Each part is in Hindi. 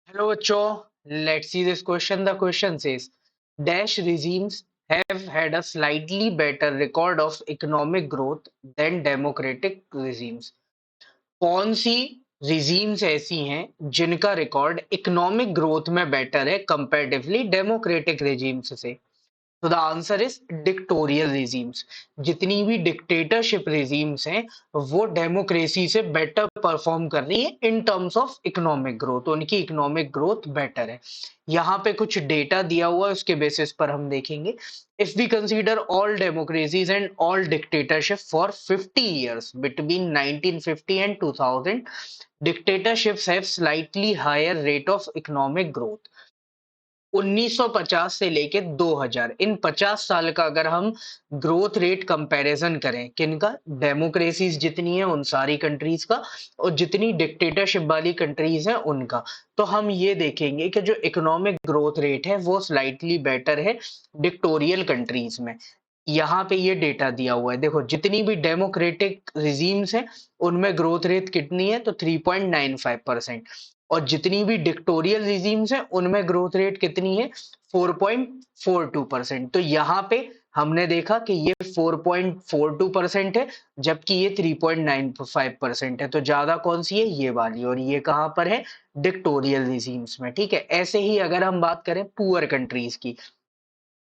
Hello, Cho. Let's see this question. The question says, Dash regimes have had a slightly better record of economic growth than democratic regimes. कौन सी regimes ऐसी हैं जिनका रिकॉर्ड इकोनॉमिक ग्रोथ में बेटर है कंपैरेटिवली डेमोक्रेटिक regimes से? तो the answer is dictatorial regimes. जितनी भी डिक्टेटरशिप रिजीम्स हैं वो डेमोक्रेसी से बेटर परफॉर्म कर रही है in terms of economic growth. उनकी इकोनॉमिक ग्रोथ बेटर है। यहाँ पे कुछ डेटा दिया हुआ है, उसके बेसिस पर हम देखेंगे। If we consider all democracies and all dictatorship for 50 years between 1950 and 2000, dictatorships have slightly higher rate of economic growth। 1950 से लेके 2000, इन 50 साल का अगर हम ग्रोथ रेट कंपैरिजन करें, किनका? डेमोक्रेसीज जितनी है उन सारी कंट्रीज का और जितनी डिक्टेटरशिप वाली कंट्रीज हैं उनका, तो हम ये देखेंगे कि जो इकोनॉमिक ग्रोथ रेट है वो स्लाइटली बेटर है डिक्टोरियल कंट्रीज में। यहाँ पे ये डेटा दिया हुआ है, देखो जितनी भी डेमोक्रेटिक रिजीम्स हैं उनमें ग्रोथ रेट कितनी है, तो 3.95%। और जितनी भी डिक्टोरियल रिजीम्स हैं उनमें ग्रोथ रेट कितनी है, 4.42%। तो यहाँ पे हमने देखा कि ये 4.42% है जबकि ये 3.95% है। तो ज्यादा कौन सी है, ये वाली, और ये कहाँ पर है, डिक्टोरियल रिजीम्स में। ठीक है, ऐसे ही अगर हम बात करें पुअर कंट्रीज की,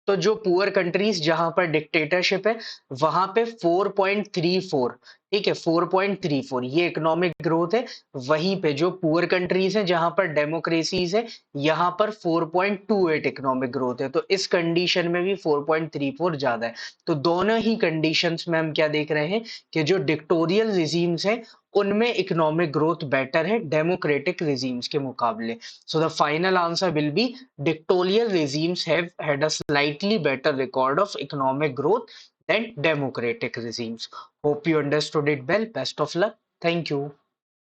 तो जो पुअर कंट्रीज जहां पर डिक्टेटरशिप है वहां पे 4.34, ठीक है, 4.34 ये इकोनॉमिक ग्रोथ है। वहीं पे जो पुअर कंट्रीज हैं जहां पर डेमोक्रेसीज है, यहाँ पर 4.28 इकोनॉमिक ग्रोथ है। तो इस कंडीशन में भी 4.34 ज्यादा है। तो दोनों ही कंडीशंस में हम क्या देख रहे हैं कि जो डिक्टोरियल रिजीम्स हैं उनमें इकोनॉमिक ग्रोथ बेटर है डेमोक्रेटिक रिजीम्स के मुकाबले। So the final answer will be dictatorial regimes have had a slightly better record of economic growth than democratic regimes. Hope you understood it well. Best of luck. Thank you.